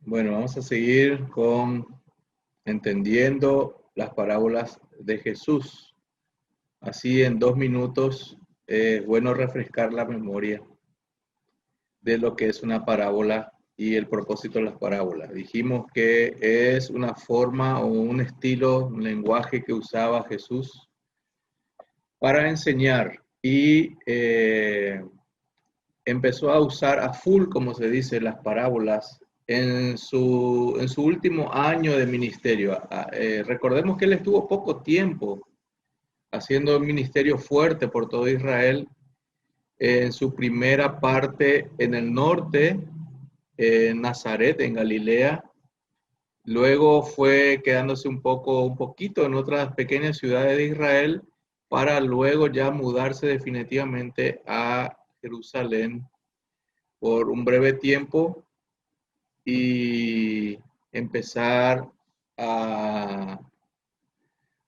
Bueno, vamos a seguir con entendiendo las parábolas de Jesús. Así en 2 minutos es bueno refrescar la memoria de lo que es una parábola y el propósito de las parábolas. Dijimos que es una forma o un estilo, un lenguaje que usaba Jesús para enseñar y empezó a usar a full, como se dice, las parábolas en su último año de ministerio. Recordemos que él estuvo poco tiempo haciendo un ministerio fuerte por todo Israel. En su primera parte en el norte, en Nazaret, en Galilea. Luego fue quedándose un poquito en otras pequeñas ciudades de Israel para luego ya mudarse definitivamente a Jerusalén por un breve tiempo y empezar a,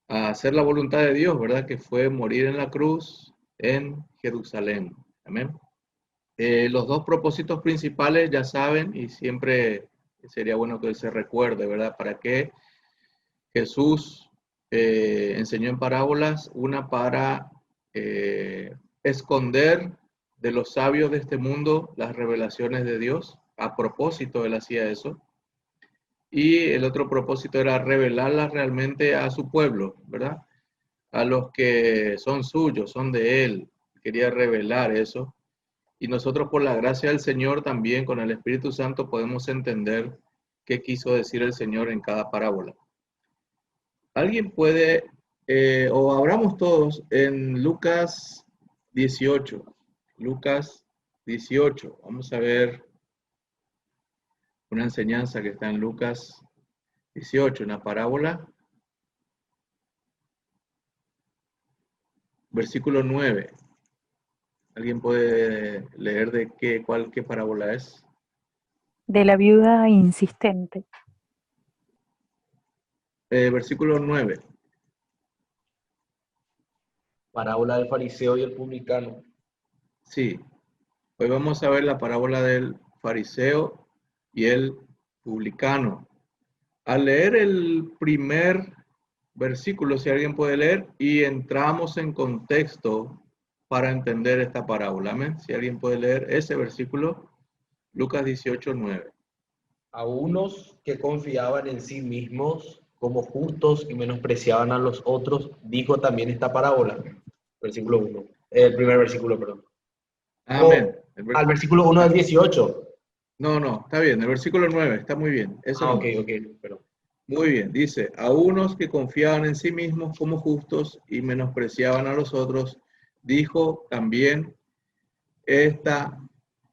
a hacer la voluntad de Dios, ¿verdad? Que fue morir en la cruz en Jerusalén. Amén. Los dos propósitos principales ya saben y siempre sería bueno que se recuerde, ¿verdad? ¿Para qué Jesús enseñó en parábolas? Una para esconder de los sabios de este mundo las revelaciones de Dios. A propósito, él hacía eso. Y el otro propósito era revelarlas realmente a su pueblo, ¿verdad? A los que son suyos, son de él. Quería revelar eso. Y nosotros por la gracia del Señor también con el Espíritu Santo podemos entender qué quiso decir el Señor en cada parábola. ¿Alguien puede, o abramos todos en Lucas 18? Lucas 18. Vamos a ver una enseñanza que está en Lucas 18, una parábola. Versículo 9. ¿Alguien puede leer de qué parábola es? De la viuda insistente. Versículo 9. Parábola del fariseo y el publicano. Sí, hoy vamos a ver la parábola del fariseo y el publicano. Al leer el primer versículo, si alguien puede leer, y entramos en contexto para entender esta parábola. ¿Amén? Si alguien puede leer ese versículo, Lucas 18, 9. A unos que confiaban en sí mismos como justos y menospreciaban a los otros, dijo también esta parábola. Versículo 1. El primer versículo, perdón. Amén. O al versículo 1 del 18. No, está bien. El versículo 9 está muy bien. Eso Ah, no. ok, perdón. Muy bien. Dice, a unos que confiaban en sí mismos como justos y menospreciaban a los otros, dijo también esta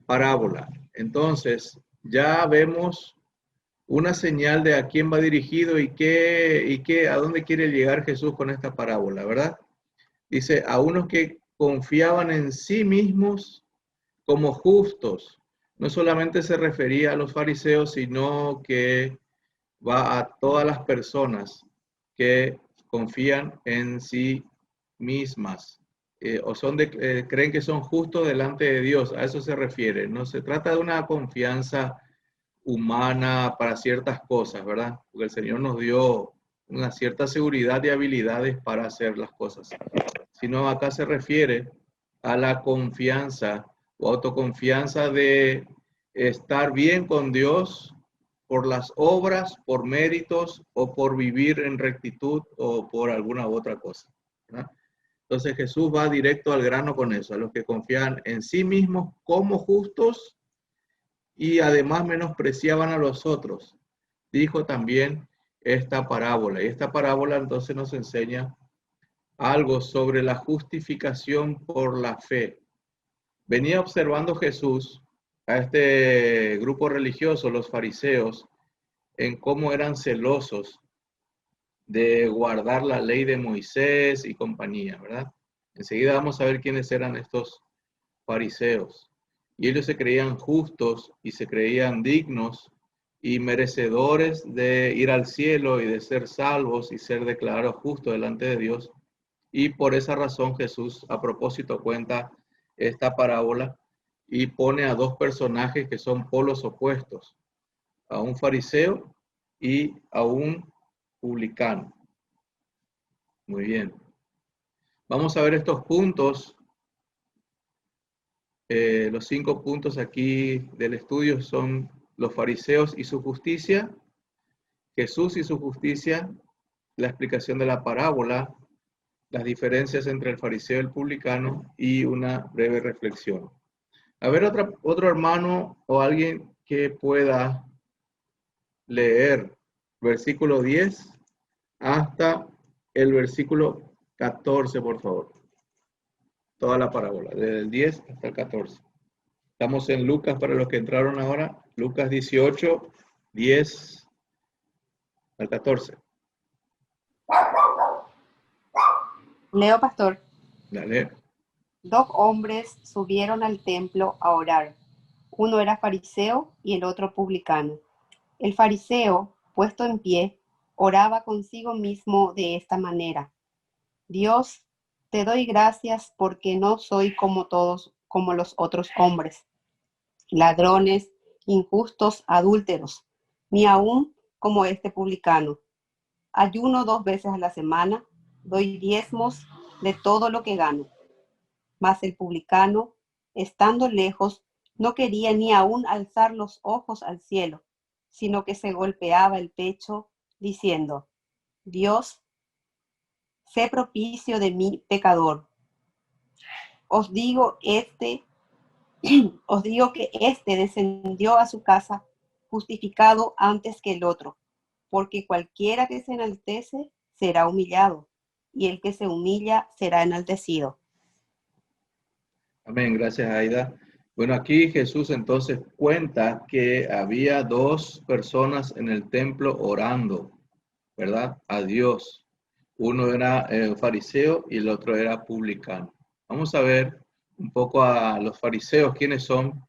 parábola. Entonces, ya vemos una señal de a quién va dirigido a dónde quiere llegar Jesús con esta parábola, ¿verdad? Dice, a unos que confiaban en sí mismos como justos. No solamente se refería a los fariseos, sino que va a todas las personas que confían en sí mismas creen que son justos delante de Dios. A eso se refiere. No se trata de una confianza humana para ciertas cosas, ¿verdad? Porque el Señor nos dio una cierta seguridad y habilidades para hacer las cosas. Sino acá se refiere a la confianza o autoconfianza de estar bien con Dios por las obras, por méritos o por vivir en rectitud o por alguna otra cosa, ¿verdad? Entonces Jesús va directo al grano con eso, a los que confían en sí mismos como justos y además menospreciaban a los otros. Dijo también esta parábola. Y esta parábola entonces nos enseña algo sobre la justificación por la fe. Venía observando Jesús a este grupo religioso, los fariseos, en cómo eran celosos de guardar la ley de Moisés y compañía, ¿verdad? Enseguida vamos a ver quiénes eran estos fariseos. Y ellos se creían justos y se creían dignos y merecedores de ir al cielo y de ser salvos y ser declarados justos delante de Dios. Y por esa razón Jesús a propósito cuenta esta parábola y pone a dos personajes que son polos opuestos. a un fariseo y a un publicano. Muy bien. Vamos a ver estos puntos. Los 5 puntos aquí del estudio son los fariseos y su justicia, Jesús y su justicia, la explicación de la parábola, las diferencias entre el fariseo y el publicano y una breve reflexión. A ver, otro hermano o alguien que pueda leer versículo 10 hasta el versículo 14, por favor. Toda la parábola, desde el 10 hasta el 14. Estamos en Lucas para los que entraron ahora. Lucas 18, 10 al 14. Leo, pastor. Dale. 2 hombres subieron al templo a orar. Uno era fariseo y el otro publicano. El fariseo, puesto en pie, oraba consigo mismo de esta manera: Dios, te doy gracias porque no soy como los otros hombres, ladrones, injustos, adúlteros, ni aún como este publicano. Ayuno 2 veces a la semana, doy diezmos de todo lo que gano. Mas el publicano, estando lejos, no quería ni aún alzar los ojos al cielo, sino que se golpeaba el pecho, diciendo: Dios, sé propicio de mí, pecador. Os digo que éste descendió a su casa justificado antes que el otro, porque cualquiera que se enaltece será humillado, y el que se humilla será enaltecido. Amén, gracias Aida. Bueno, aquí Jesús entonces cuenta que había 2 personas en el templo orando, ¿verdad? A Dios. Uno era fariseo y el otro era publicano. Vamos a ver un poco a los fariseos, ¿quiénes son?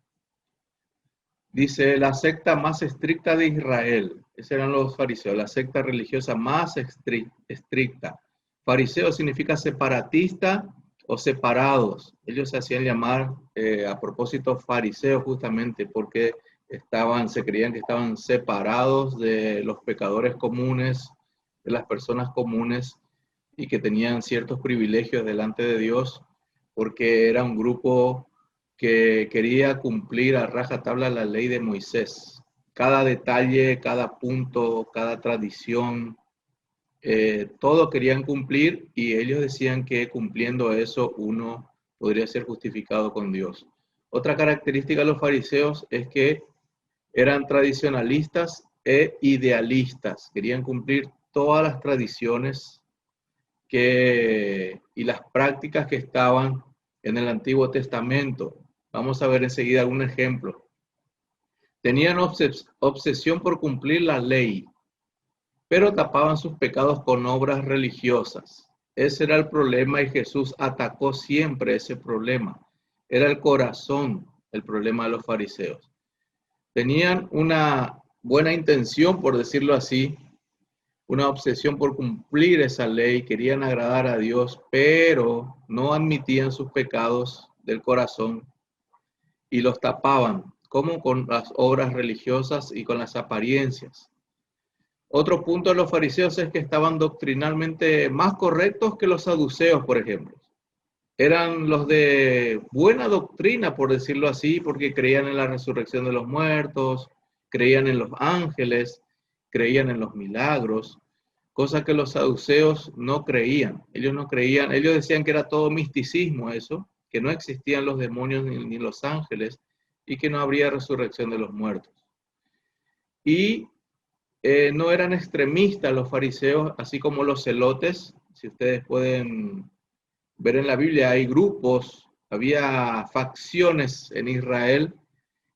Dice, la secta más estricta de Israel. Esos eran los fariseos, la secta religiosa más estricta. Fariseo significa separatista o separados. Ellos se hacían llamar, a propósito, fariseos justamente porque se creían que estaban separados de los pecadores comunes, de las personas comunes, y que tenían ciertos privilegios delante de Dios porque era un grupo que quería cumplir a rajatabla la ley de Moisés. Cada detalle, cada punto, cada tradición, todo querían cumplir y ellos decían que cumpliendo eso uno podría ser justificado con Dios. Otra característica de los fariseos es que eran tradicionalistas e idealistas. Querían cumplir todas las tradiciones y las prácticas que estaban en el Antiguo Testamento. Vamos a ver enseguida algún ejemplo. Tenían obsesión por cumplir la ley, pero tapaban sus pecados con obras religiosas. Ese era el problema y Jesús atacó siempre ese problema. Era el corazón, el problema de los fariseos. Tenían una buena intención, por decirlo así, una obsesión por cumplir esa ley, querían agradar a Dios, pero no admitían sus pecados del corazón y los tapaban, como con las obras religiosas y con las apariencias. Otro punto de los fariseos es que estaban doctrinalmente más correctos que los saduceos, por ejemplo. Eran los de buena doctrina, por decirlo así, porque creían en la resurrección de los muertos, creían en los ángeles, creían en los milagros, cosa que los saduceos no creían. Ellos no creían, ellos decían que era todo misticismo eso, que no existían los demonios ni los ángeles y que no habría resurrección de los muertos. Y no eran extremistas los fariseos, así como los celotes. Si ustedes pueden ver en la Biblia, hay grupos, había facciones en Israel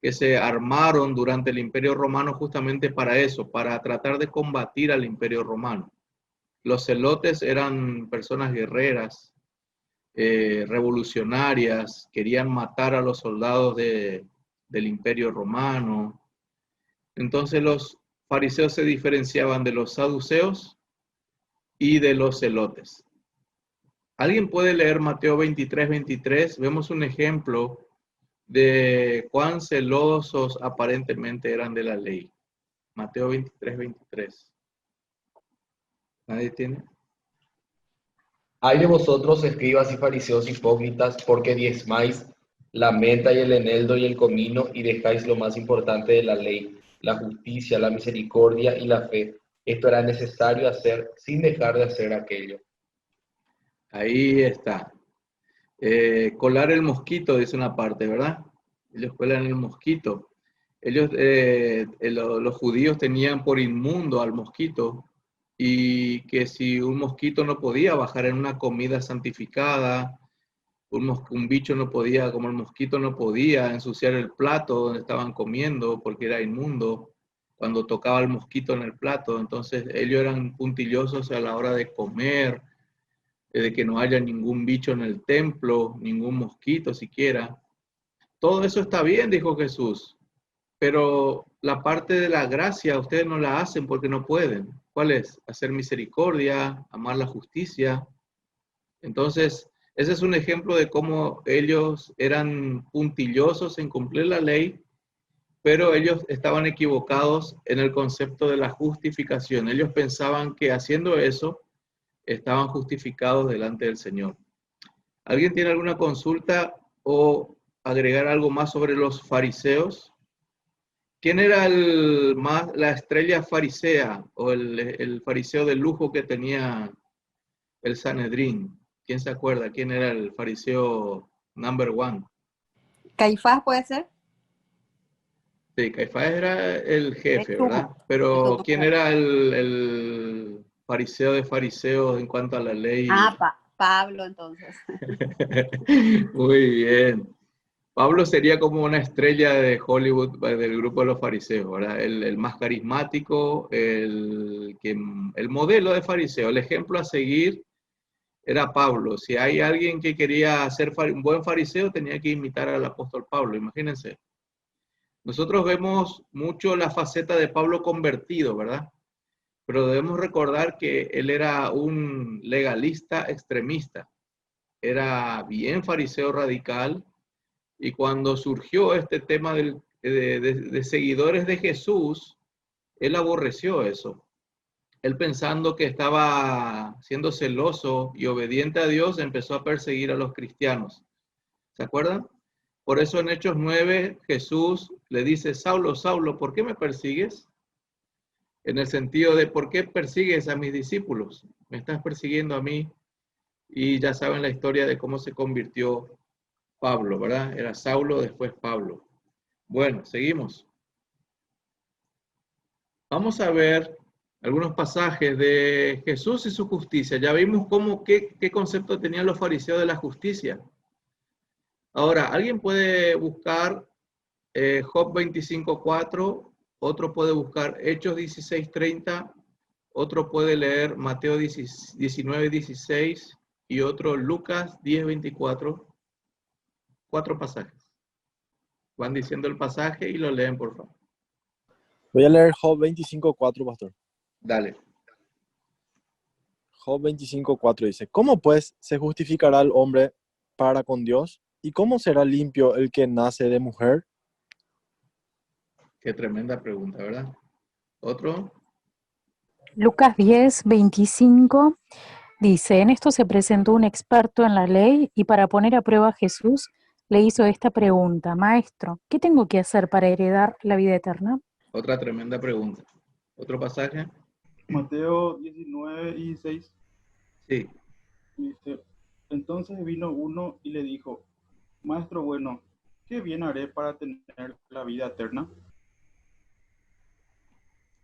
que se armaron durante el Imperio Romano justamente para eso, para tratar de combatir al Imperio Romano. Los celotes eran personas guerreras, revolucionarias, querían matar a los soldados del Imperio Romano. Entonces los fariseos se diferenciaban de los saduceos y de los celotes. ¿Alguien puede leer Mateo 23:23? Vemos un ejemplo de cuán celosos aparentemente eran de la ley. Mateo 23, 23. ¿Nadie tiene? Hay de vosotros, escribas y fariseos hipócritas, porque diezmáis la menta y el eneldo y el comino, y dejáis lo más importante de la ley, la justicia, la misericordia y la fe. Esto era necesario hacer sin dejar de hacer aquello. Ahí está. Colar el mosquito, dice una parte, ¿verdad? Ellos cuelan el mosquito. Los judíos tenían por inmundo al mosquito, y que si un mosquito no podía bajar en una comida santificada, un bicho no podía, como el mosquito no podía ensuciar el plato donde estaban comiendo porque era inmundo cuando tocaba el mosquito en el plato. Entonces ellos eran puntillosos a la hora de comer, de que no haya ningún bicho en el templo, ningún mosquito siquiera. Todo eso está bien, dijo Jesús, pero la parte de la gracia ustedes no la hacen porque no pueden. ¿Cuál es? Hacer misericordia, amar la justicia. Entonces, ese es un ejemplo de cómo ellos eran puntillosos en cumplir la ley, pero ellos estaban equivocados en el concepto de la justificación. Ellos pensaban que haciendo eso estaban justificados delante del Señor. ¿Alguien tiene alguna consulta o agregar algo más sobre los fariseos? ¿Quién era la estrella farisea o el fariseo de lujo que tenía el Sanedrín? ¿Quién se acuerda? ¿Quién era el fariseo number one? ¿Caifás puede ser? Sí, Caifás era el jefe, El ¿verdad? sumo. Pero El ¿quién sumo. era el fariseo de fariseos en cuanto a la ley? Pablo, entonces. Muy bien. Pablo sería como una estrella de Hollywood del grupo de los fariseos, ¿verdad? El más carismático, el modelo de fariseo, el ejemplo a seguir era Pablo. Si hay alguien que quería ser un buen fariseo, tenía que imitar al apóstol Pablo, imagínense. Nosotros vemos mucho la faceta de Pablo convertido, ¿verdad? Pero debemos recordar que él era un legalista extremista, era bien fariseo radical, y cuando surgió este tema de seguidores de Jesús, él aborreció eso. Él, pensando que estaba siendo celoso y obediente a Dios, empezó a perseguir a los cristianos. ¿Se acuerdan? Por eso en Hechos 9 Jesús le dice: Saulo, Saulo, ¿por qué me persigues? En el sentido de: ¿por qué persigues a mis discípulos? Me estás persiguiendo a mí. Y ya saben la historia de cómo se convirtió Pablo, ¿verdad? Era Saulo, después Pablo. Bueno, seguimos. Vamos a ver algunos pasajes de Jesús y su justicia. Ya vimos qué concepto tenían los fariseos de la justicia. Ahora, alguien puede buscar Job 25:4, otro puede buscar Hechos 16:30, otro puede leer Mateo 19:16 y otro Lucas 10:24. 4 pasajes. Van diciendo el pasaje y lo leen, por favor. Voy a leer Job 25:4, pastor. Dale. Job 25:4 dice: ¿Cómo pues se justificará el hombre para con Dios? ¿Y cómo será limpio el que nace de mujer? Qué tremenda pregunta, ¿verdad? ¿Otro? Lucas 10, 25 dice, en esto se presentó un experto en la ley y para poner a prueba a Jesús le hizo esta pregunta: Maestro, ¿qué tengo que hacer para heredar la vida eterna? Otra tremenda pregunta. ¿Otro pasaje? Mateo 19:16 Sí. dice: Entonces vino uno y le dijo: Maestro bueno, ¿qué bien haré para tener la vida eterna?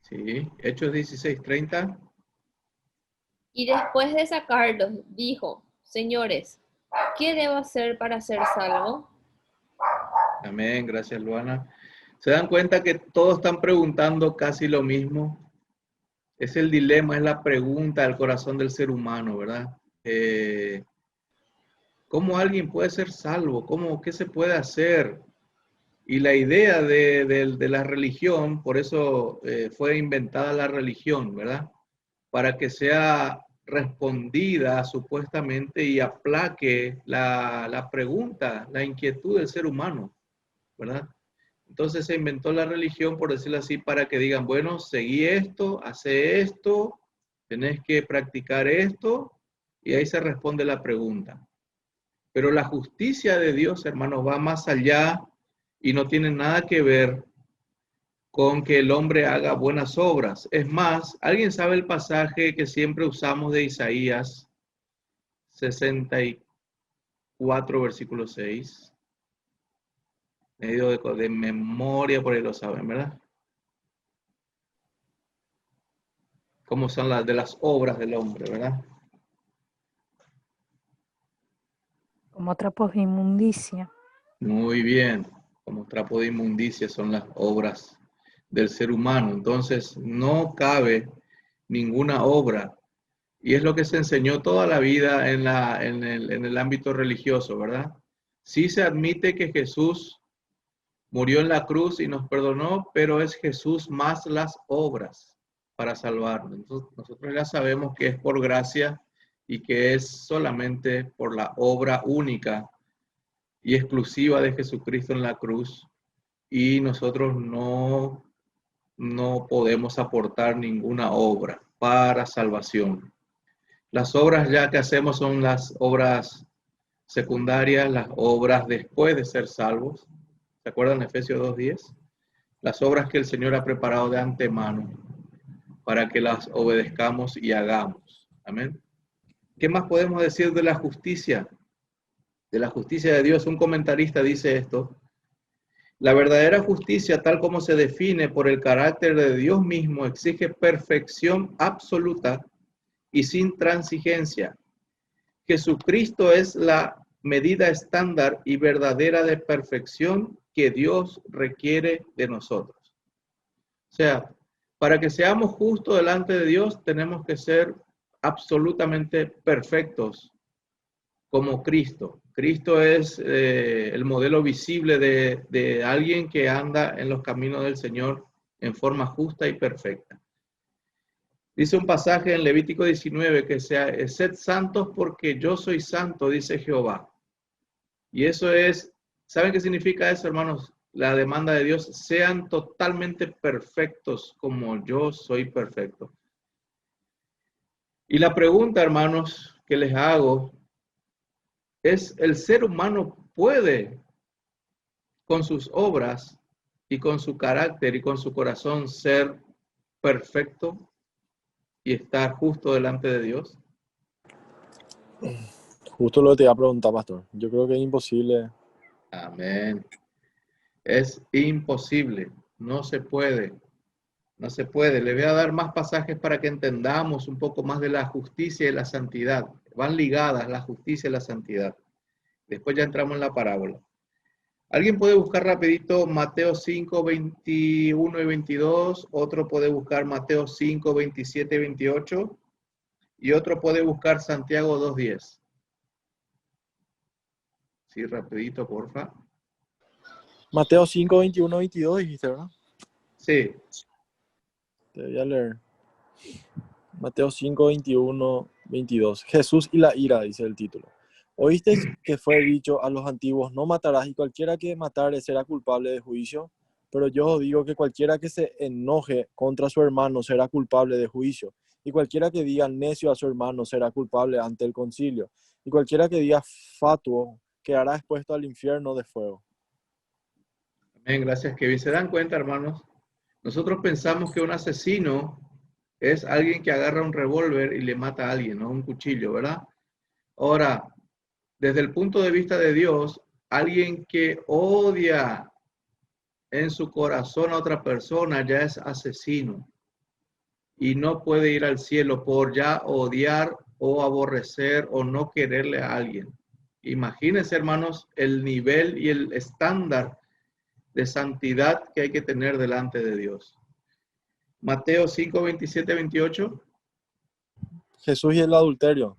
Sí. Hechos 16:30. Y después de sacarlos, dijo: Señores, ¿qué debo hacer para ser salvo? Amén. Gracias, Luana. ¿Se dan cuenta que todos están preguntando casi lo mismo? Es el dilema, es la pregunta del corazón del ser humano, ¿verdad? ¿Cómo alguien puede ser salvo? ¿Qué se puede hacer? Y la idea de la religión, por eso fue inventada la religión, ¿verdad? Para que sea respondida supuestamente y aplaque la pregunta, la inquietud del ser humano, ¿verdad? Entonces se inventó la religión, por decirlo así, para que digan, bueno, seguí esto, hace esto, tenés que practicar esto, y ahí se responde la pregunta. Pero la justicia de Dios, hermanos, va más allá y no tiene nada que ver con que el hombre haga buenas obras. Es más, ¿alguien sabe el pasaje que siempre usamos de Isaías 64, versículo 6? Medio de memoria, por ahí lo saben, ¿verdad? ¿Cómo son las de las obras del hombre, verdad? Como trapos de inmundicia. Muy bien, como trapo de inmundicia son las obras del ser humano. Entonces, no cabe ninguna obra. Y es lo que se enseñó toda la vida en el ámbito religioso, ¿verdad? Sí se admite que Jesús murió en la cruz y nos perdonó, pero es Jesús más las obras para salvarnos. Entonces, nosotros ya sabemos que es por gracia y que es solamente por la obra única y exclusiva de Jesucristo en la cruz, y nosotros no podemos aportar ninguna obra para salvación. Las obras ya que hacemos son las obras secundarias, las obras después de ser salvos. ¿Se acuerdan de Efesios 2:10? Las obras que el Señor ha preparado de antemano para que las obedezcamos y hagamos. Amén. ¿Qué más podemos decir de la justicia? De la justicia de Dios. Un comentarista dice esto: la verdadera justicia, tal como se define por el carácter de Dios mismo, exige perfección absoluta y sin transigencia. Jesucristo es la medida estándar y verdadera de perfección que Dios requiere de nosotros. O sea, para que seamos justos delante de Dios, tenemos que ser absolutamente perfectos como Cristo. Cristo es el modelo visible de alguien que anda en los caminos del Señor en forma justa y perfecta. Dice un pasaje en Levítico 19 que sea, sed santos porque yo soy santo, dice Jehová. Y eso es, ¿saben qué significa eso, hermanos? La demanda de Dios: sean totalmente perfectos como yo soy perfecto. Y la pregunta, hermanos, que les hago es: ¿el ser humano puede con sus obras y con su carácter y con su corazón ser perfecto y estar justo delante de Dios? Justo lo que te iba a preguntar, pastor. Yo creo que es imposible. Amén. Es imposible, no se puede, no se puede. Le voy a dar más pasajes para que entendamos un poco más de la justicia y la santidad. Van ligadas la justicia y la santidad. Después ya entramos en la parábola. ¿Alguien puede buscar rapidito Mateo 5, 21 y 22? Otro puede buscar Mateo 5, 27 y 28. Y otro puede buscar Santiago 2:10. Sí, rapidito, porfa. Mateo 5, 21, 22 dijiste, ¿verdad? Sí. Te voy a leer. Mateo 5, 21, 22. Jesús y la ira, dice el título. ¿Oísteis que fue dicho a los antiguos, no matarás, y cualquiera que matare será culpable de juicio? Pero yo os digo que cualquiera que se enoje contra su hermano será culpable de juicio, y cualquiera que diga necio a su hermano será culpable ante el concilio, y cualquiera que diga fatuo quedará expuesto al infierno de fuego. Amén, gracias, Kevin. ¿Se dan cuenta, hermanos? Nosotros pensamos que un asesino es alguien que agarra un revólver y le mata a alguien, ¿no? Un cuchillo, ¿verdad? Ahora, desde el punto de vista de Dios, alguien que odia en su corazón a otra persona ya es asesino y no puede ir al cielo por ya odiar o aborrecer o no quererle a alguien. Imagínense, hermanos, el nivel y el estándar de santidad que hay que tener delante de Dios. Mateo 5, 27, 28. Jesús y el adulterio.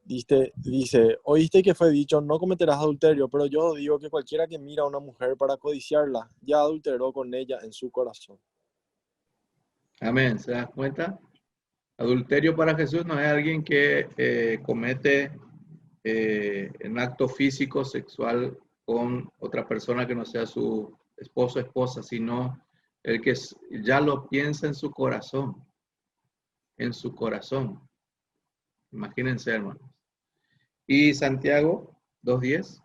Dice, oíste que fue dicho, no cometerás adulterio, pero yo os digo que cualquiera que mira a una mujer para codiciarla, ya adulteró con ella en su corazón. Amén. ¿Se dan cuenta? Adulterio para Jesús no es alguien que comete un acto físico, sexual con otra persona que no sea su esposo o esposa, sino el que ya lo piensa en su corazón. En su corazón. Imagínense, hermanos. Y Santiago 2:10.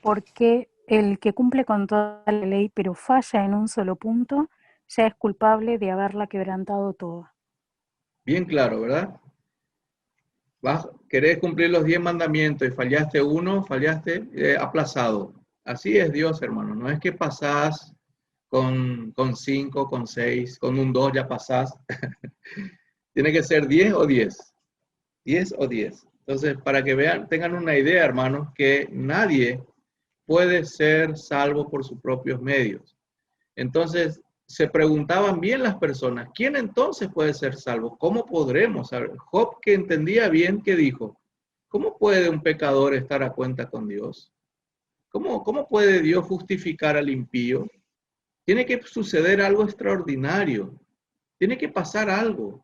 Porque el que cumple con toda la ley, pero falla en un solo punto, ya es culpable de haberla quebrantado toda. Bien claro, ¿verdad? Querés cumplir los 10 mandamientos y fallaste uno, fallaste, aplazado. Así es Dios, hermano. No es que pasás con 5, con 6, con un 2 ya pasás. Tiene que ser 10 o 10. 10 o 10. Entonces, para que vean, tengan una idea, hermanos, que nadie puede ser salvo por sus propios medios. Entonces, se preguntaban bien las personas, ¿quién entonces puede ser salvo? ¿Cómo podremos saber? Job, que entendía bien, ¿qué dijo? ¿Cómo puede un pecador estar a cuenta con Dios? ¿Cómo puede Dios justificar al impío? Tiene que suceder algo extraordinario. Tiene que pasar algo.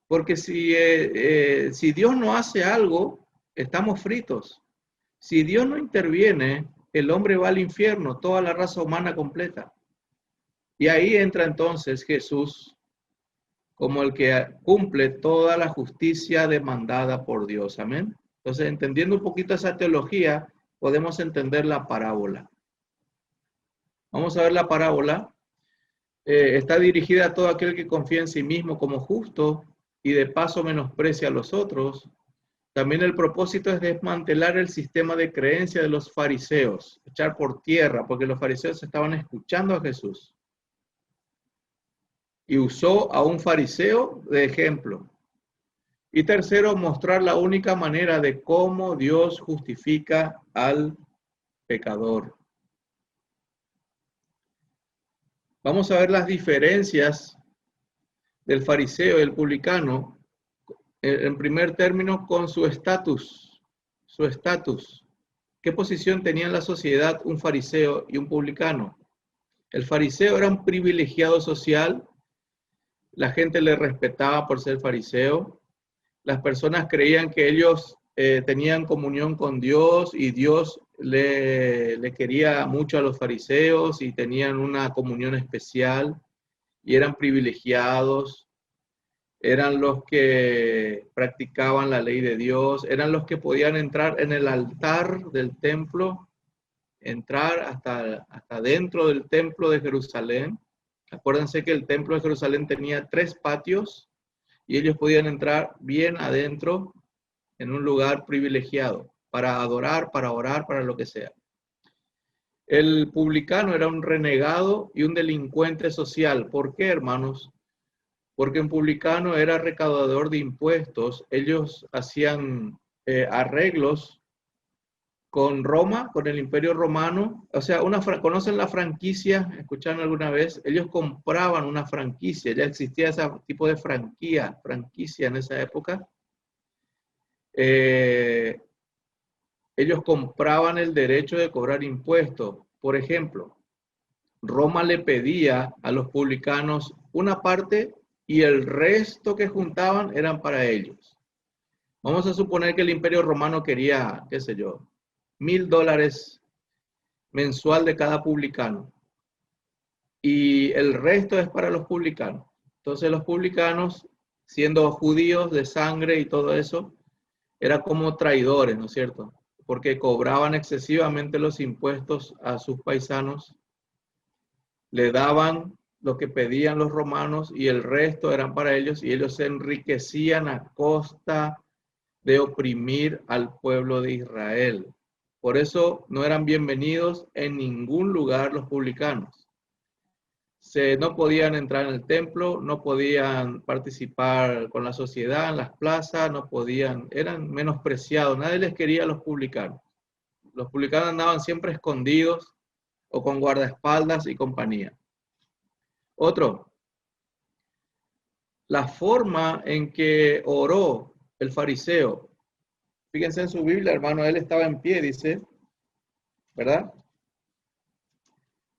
Porque si Dios no hace algo, estamos fritos. Si Dios no interviene, el hombre va al infierno, toda la raza humana completa. Y ahí entra entonces Jesús como el que cumple toda la justicia demandada por Dios. Amén. Entonces, entendiendo un poquito esa teología, podemos entender la parábola. Vamos a ver la parábola. Está dirigida a todo aquel que confía en sí mismo como justo y de paso menosprecia a los otros. También el propósito es desmantelar el sistema de creencia de los fariseos, echar por tierra, porque los fariseos estaban escuchando a Jesús. Y usó a un fariseo de ejemplo. Y tercero, mostrar la única manera de cómo Dios justifica al pecador. Vamos a ver las diferencias del fariseo y el publicano, en primer término, con su estatus. Su estatus. ¿Qué posición tenía en la sociedad un fariseo y un publicano? El fariseo era un privilegiado social. La gente le respetaba por ser fariseo. Las personas creían que ellos tenían comunión con Dios y Dios le quería mucho a los fariseos y tenían una comunión especial y eran privilegiados, eran los que practicaban la ley de Dios, eran los que podían entrar en el altar del templo, entrar hasta dentro del templo de Jerusalén. Acuérdense que el templo de Jerusalén tenía 3 patios y ellos podían entrar bien adentro en un lugar privilegiado para adorar, para orar, para lo que sea. El publicano era un renegado y un delincuente social. ¿Por qué, hermanos? Porque un publicano era recaudador de impuestos. Ellos hacían arreglos con Roma, con el Imperio Romano. O sea, ¿conocen la franquicia? ¿Escucharon alguna vez? Ellos compraban una franquicia. Ya existía ese tipo de franquicia en esa época. Ellos compraban el derecho de cobrar impuestos. Por ejemplo, Roma le pedía a los publicanos una parte y el resto que juntaban eran para ellos. Vamos a suponer que el Imperio Romano quería, qué sé yo, $1,000 mensual de cada publicano. Y el resto es para los publicanos. Entonces los publicanos, siendo judíos de sangre y todo eso, era como traidores, ¿no es cierto? Porque cobraban excesivamente los impuestos a sus paisanos, le daban lo que pedían los romanos y el resto eran para ellos y ellos se enriquecían a costa de oprimir al pueblo de Israel. Por eso no eran bienvenidos en ningún lugar los publicanos. No podían entrar en el templo, no podían participar con la sociedad en las plazas, no podían, eran menospreciados, nadie les quería a los publicanos. Los publicanos andaban siempre escondidos o con guardaespaldas y compañía. Otro, la forma en que oró el fariseo. Fíjense en su Biblia, hermano, él estaba en pie, dice, ¿verdad?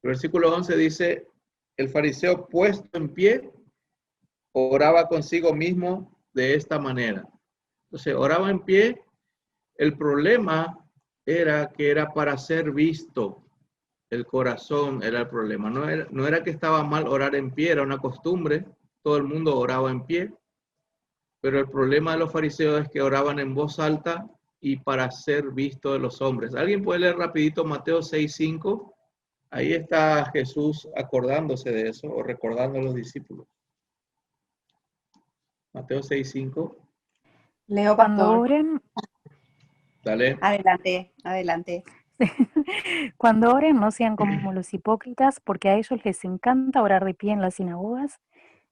El versículo 11 dice, el fariseo puesto en pie, oraba consigo mismo de esta manera. Entonces, oraba en pie. El problema era que era para ser visto. El corazón era el problema. No era que estaba mal orar en pie, era una costumbre. Todo el mundo oraba en pie. Pero el problema de los fariseos es que oraban en voz alta y para ser visto de los hombres. ¿Alguien puede leer rapidito Mateo 6:5? Ahí está Jesús acordándose de eso o recordando a los discípulos. Mateo 6:5. Leo, Cuando pastor. oren, Dale. Adelante, adelante. cuando oren, no sean como los hipócritas, porque a ellos les encanta orar de pie en las sinagogas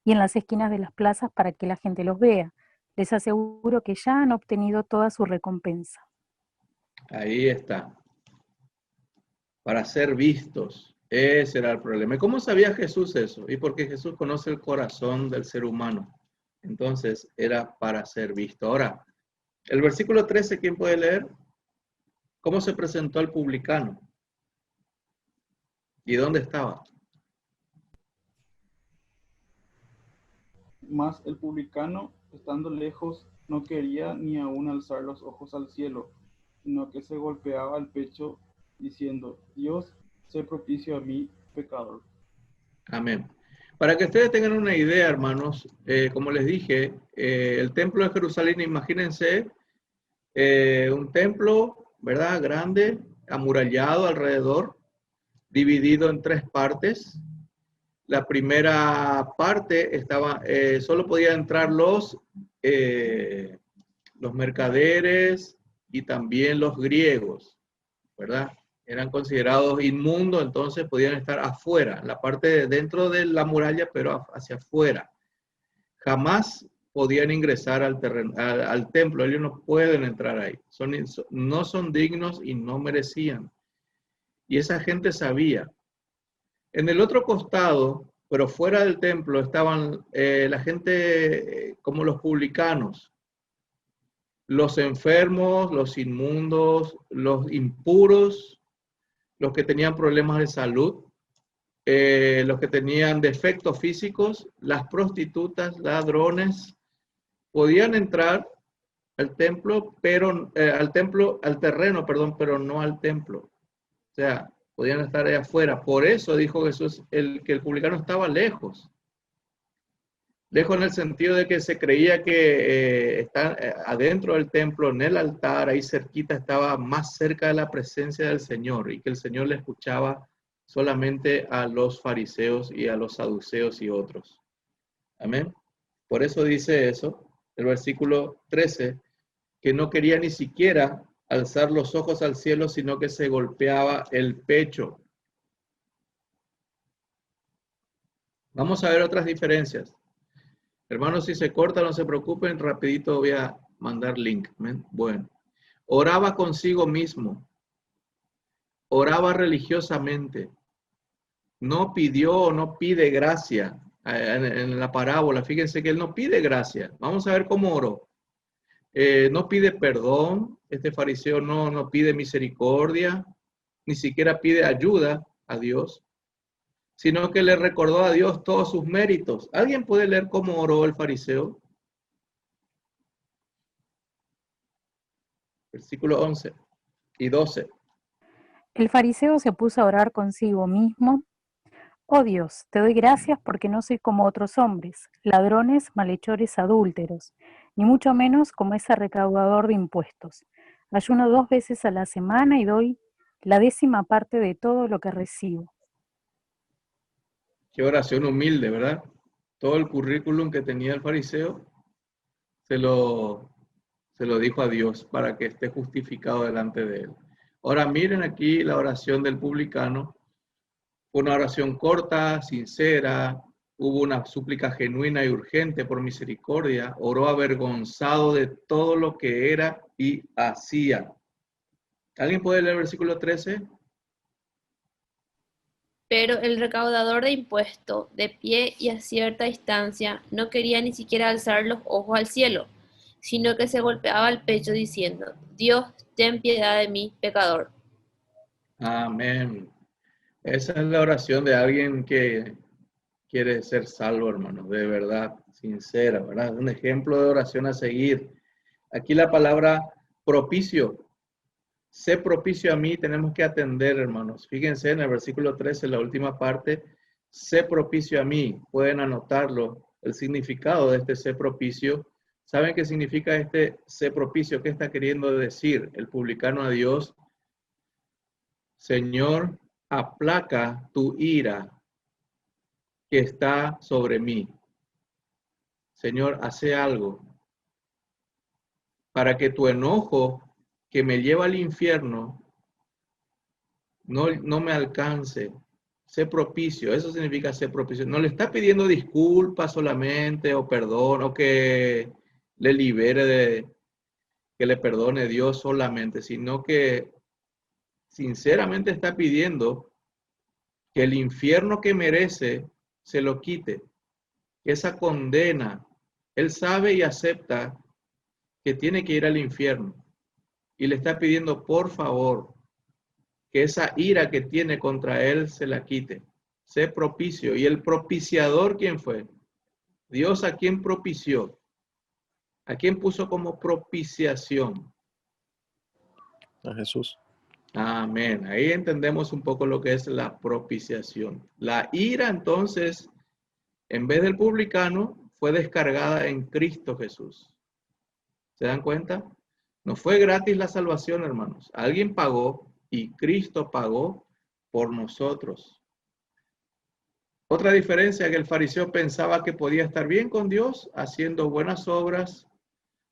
y en las esquinas de las plazas para que la gente los vea. Les aseguro que ya han obtenido toda su recompensa. Ahí está. Para ser vistos. Ese era el problema. ¿Y cómo sabía Jesús eso? Y porque Jesús conoce el corazón del ser humano. Entonces, era para ser visto. Ahora, el versículo 13, ¿quién puede leer? ¿Cómo se presentó al publicano? ¿Y dónde estaba? Mas el publicano, estando lejos, no quería ni aún alzar los ojos al cielo, sino que se golpeaba el pecho, diciendo: Dios, sé propicio a mí, pecador. Amén. Para que ustedes tengan una idea, hermanos, como les dije, el templo de Jerusalén, imagínense un templo, ¿verdad? Grande, amurallado alrededor, dividido en 3 partes. La primera parte estaba, solo podían entrar los mercaderes y también los griegos, ¿verdad? Eran considerados inmundos, entonces podían estar afuera, en la parte de dentro de la muralla, pero hacia afuera. Jamás podían ingresar al templo, ellos no pueden entrar ahí. No son dignos y no merecían. Y esa gente sabía. En el otro costado, pero fuera del templo, estaban la gente como los publicanos, los enfermos, los inmundos, los impuros, los que tenían problemas de salud, los que tenían defectos físicos, las prostitutas, ladrones, podían entrar al templo, pero al terreno, perdón, pero no al templo. O sea, podían estar ahí afuera. Por eso dijo Jesús que el publicano estaba lejos. Lejos en el sentido de que se creía que está adentro del templo, en el altar, ahí cerquita, estaba más cerca de la presencia del Señor y que el Señor le escuchaba solamente a los fariseos y a los saduceos y otros. Amén. Por eso dice eso, el versículo 13, que no quería ni siquiera alzar los ojos al cielo, sino que se golpeaba el pecho. Vamos a ver otras diferencias. Hermanos, si se corta, no se preocupen, rapidito voy a mandar link. Bueno, oraba consigo mismo, oraba religiosamente, no pidió o no pide gracia en la parábola. Fíjense que él no pide gracia. Vamos a ver cómo oró. No pide perdón, este fariseo no pide misericordia, ni siquiera pide ayuda a Dios, sino que le recordó a Dios todos sus méritos. ¿Alguien puede leer cómo oró el fariseo? Versículo 11 y 12. El fariseo se puso a orar consigo mismo. Oh Dios, te doy gracias porque no soy como otros hombres, ladrones, malhechores, adúlteros, ni mucho menos como ese recaudador de impuestos. Ayuno 2 veces a la semana y doy la 10ª parte de todo lo que recibo. Qué oración humilde, ¿verdad? Todo el currículum que tenía el fariseo se lo dijo a Dios para que esté justificado delante de él. Ahora miren aquí la oración del publicano. Fue una oración corta, sincera, hubo una súplica genuina y urgente por misericordia, oró avergonzado de todo lo que era y hacía. ¿Alguien puede leer el versículo 13? Pero el recaudador de impuestos, de pie y a cierta distancia, no quería ni siquiera alzar los ojos al cielo, sino que se golpeaba el pecho diciendo: Dios, ten piedad de mí, pecador. Amén. Esa es la oración de alguien que quiere ser salvo, hermanos, de verdad, sincera, ¿verdad? Un ejemplo de oración a seguir. Aquí la palabra propicio sé propicio a mí, tenemos que atender, hermanos. Fíjense en el versículo 13, la última parte, sé propicio a mí. Pueden anotarlo, el significado de este sé propicio. ¿Saben qué significa este sé propicio? ¿Qué está queriendo decir el publicano a Dios? Señor, aplaca tu ira que está sobre mí. Señor, hace algo para que tu enojo que me lleva al infierno no me alcance. Sé propicio, eso significa ser propicio. No le está pidiendo disculpas solamente o perdón o que le libere que le perdone Dios solamente, sino que sinceramente está pidiendo que el infierno que merece se lo quite, que esa condena, él sabe y acepta que tiene que ir al infierno y le está pidiendo por favor que esa ira que tiene contra él se la quite. Sé propicio. ¿Y el propiciador quién fue? Dios, ¿a quién propició? ¿A quién puso como propiciación? A Jesús. Amén. Ahí entendemos un poco lo que es la propiciación. La ira, entonces, en vez del publicano, fue descargada en Cristo Jesús. ¿Se dan cuenta? No fue gratis la salvación, hermanos. Alguien pagó y Cristo pagó por nosotros. Otra diferencia, que el fariseo pensaba que podía estar bien con Dios haciendo buenas obras.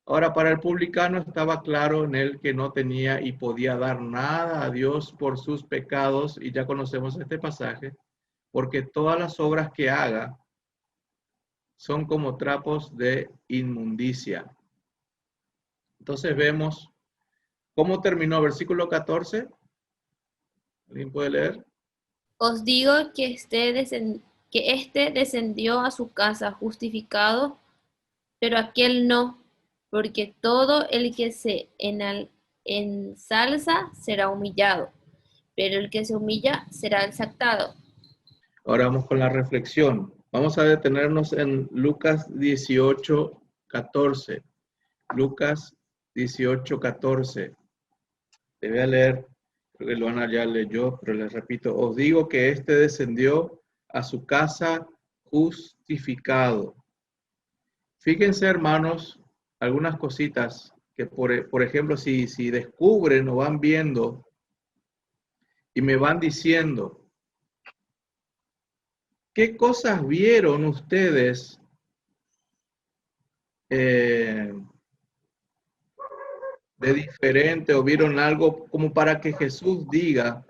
Ahora para el publicano estaba claro en él que no tenía y podía dar nada a Dios por sus pecados, y ya conocemos este pasaje, porque todas las obras que haga son como trapos de inmundicia. Entonces vemos cómo terminó versículo 14. ¿Alguien puede leer? Os digo que éste descendió a su casa justificado, pero aquel no, porque todo el que se ensalza será humillado, pero el que se humilla será exaltado. Ahora vamos con la reflexión. Vamos a detenernos en Lucas 18, 14. Lucas 18, 14. Te voy a leer, creo que Luana ya leyó, pero les repito, os digo que éste descendió a su casa justificado. Fíjense, hermanos, algunas cositas que, por ejemplo, si descubren o van viendo y me van diciendo, ¿qué cosas vieron ustedes de diferente o vieron algo como para que Jesús diga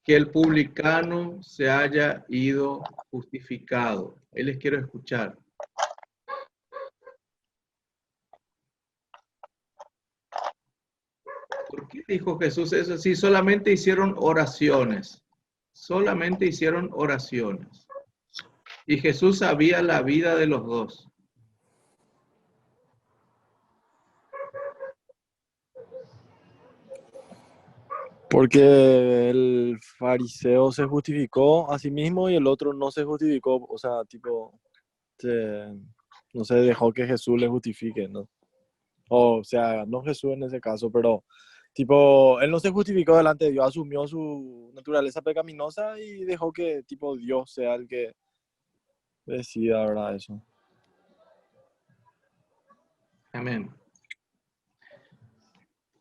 que el publicano se haya ido justificado? Ahí les quiero escuchar. ¿Por qué dijo Jesús eso? Sí, solamente hicieron oraciones. Solamente hicieron oraciones. Y Jesús sabía la vida de los dos. Porque el fariseo se justificó a sí mismo y el otro no se justificó, o sea, tipo, no se dejó que Jesús le justifique, ¿no? O sea, no Jesús en ese caso, pero tipo, él no se justificó delante de Dios, asumió su naturaleza pecaminosa y dejó que tipo Dios sea el que decida, ¿verdad? Eso. Amén.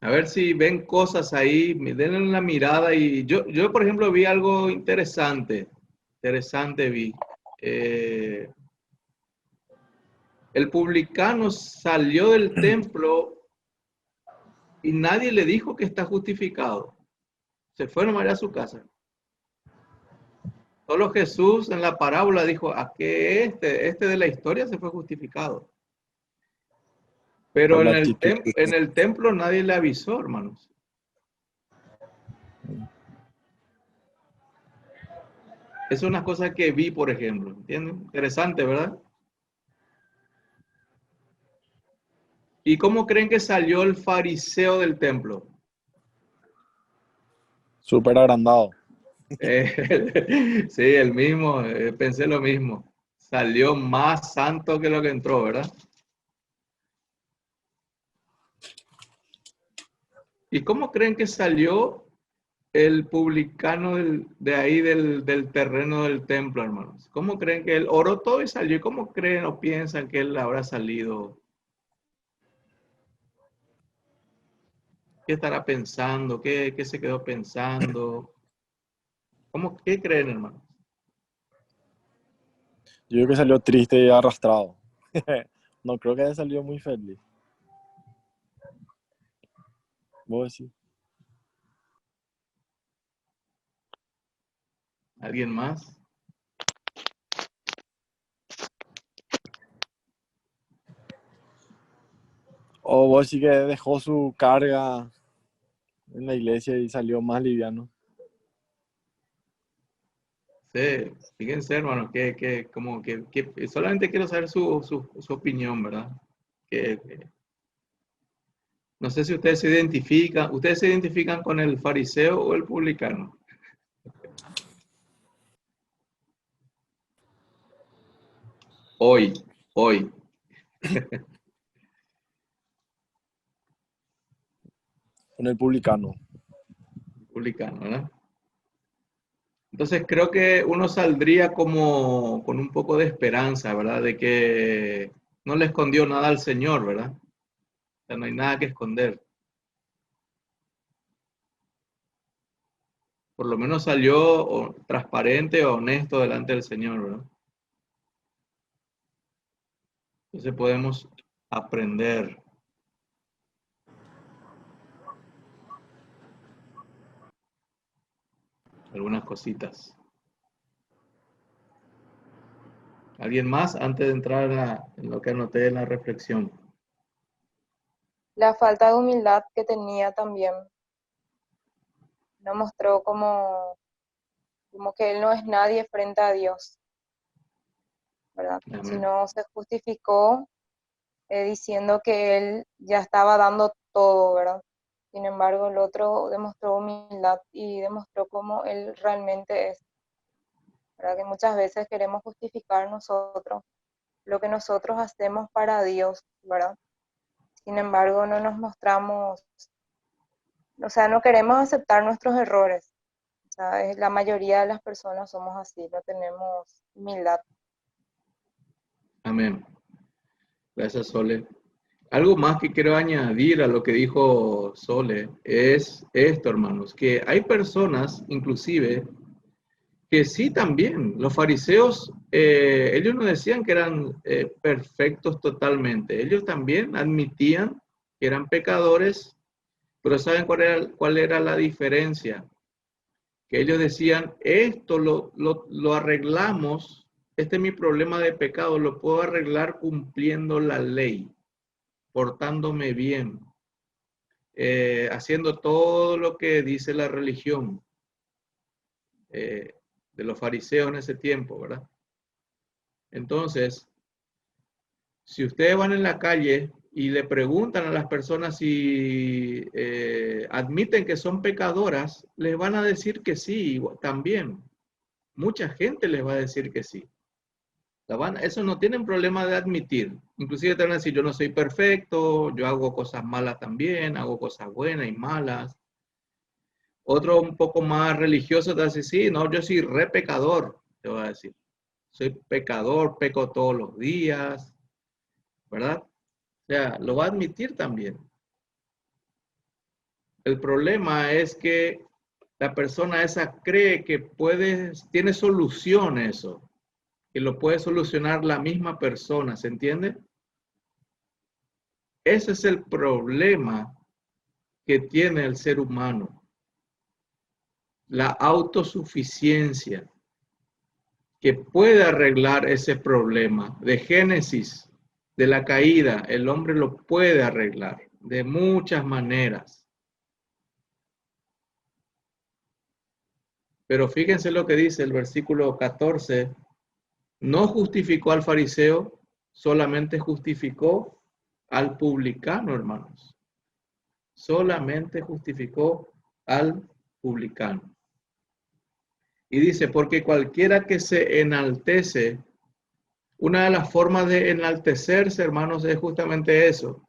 A ver si ven cosas ahí, denle una mirada. Y yo, por ejemplo, vi algo interesante. Vi. El publicano salió del templo y nadie le dijo que está justificado. Se fue nomás a su casa. Solo Jesús en la parábola dijo, ¿a qué este de la historia se fue justificado? Pero en el templo nadie le avisó, hermanos. Es una cosa que vi, por ejemplo. ¿Entienden? Interesante, ¿verdad? ¿Y cómo creen que salió el fariseo del templo? Súper agrandado. Sí, el mismo, pensé lo mismo. Salió más santo que lo que entró, ¿verdad? ¿Y cómo creen que salió el publicano de ahí del terreno del templo, hermanos? ¿Cómo creen que él oró todo y salió? ¿Y cómo creen o piensan que él habrá salido? ¿Qué estará pensando? ¿Qué se quedó pensando? ¿Qué creen, hermanos? Yo creo que salió triste y arrastrado. No creo que haya salido muy feliz. ¿Vos decís? ¿Alguien más? O vos sí que dejó su carga en la iglesia y salió más liviano. Sí, fíjense, hermanos, que solamente quiero saber su opinión, ¿verdad? No sé si ustedes se identifican con el fariseo o el publicano. Hoy. Con el publicano. Publicano, ¿verdad? Entonces creo que uno saldría como con un poco de esperanza, ¿verdad? De que no le escondió nada al Señor, ¿verdad? O sea, no hay nada que esconder. Por lo menos salió transparente o honesto delante del Señor, ¿verdad? Entonces podemos aprender. Algunas cositas. ¿Alguien más antes de entrar en lo que anoté en la reflexión? La falta de humildad que tenía también. Nos mostró como que él no es nadie frente a Dios, ¿verdad? Amén. Sino se justificó diciendo que él ya estaba dando todo, ¿verdad? Sin embargo, el otro demostró humildad y demostró cómo él realmente es, ¿verdad? Que muchas veces queremos justificar nosotros lo que nosotros hacemos para Dios, ¿verdad? Sin embargo, no nos mostramos, o sea, no queremos aceptar nuestros errores. O sea, la mayoría de las personas somos así, no tenemos humildad. Amén. Gracias, Sole. Algo más que quiero añadir a lo que dijo Sole es esto, hermanos, que hay personas, inclusive, que sí también, los fariseos, ellos no decían que eran perfectos totalmente, ellos también admitían que eran pecadores, pero ¿saben cuál era la diferencia? Que ellos decían, esto lo arreglamos, este es mi problema de pecado, lo puedo arreglar cumpliendo la ley, portándome bien, haciendo todo lo que dice la religión de los fariseos en ese tiempo, ¿verdad? Entonces, si ustedes van en la calle y le preguntan a las personas si admiten que son pecadoras, les van a decir que sí, también. Mucha gente les va a decir que sí. Eso no tienen problema de admitir. Inclusive te van a decir, yo no soy perfecto, yo hago cosas malas también, hago cosas buenas y malas. Otro un poco más religioso te va a decir, sí, no, yo soy re pecador, te va a decir. Soy pecador, peco todos los días, ¿verdad? O sea, lo va a admitir también. El problema es que la persona esa cree que tiene solución eso, que lo puede solucionar la misma persona, ¿se entiende? Ese es el problema que tiene el ser humano. La autosuficiencia, que puede arreglar ese problema. De Génesis, de la caída, el hombre lo puede arreglar de muchas maneras. Pero fíjense lo que dice el versículo 14. No justificó al fariseo, solamente justificó al publicano, hermanos. Solamente justificó al publicano. Y dice, porque cualquiera que se enaltece, una de las formas de enaltecerse, hermanos, es justamente eso,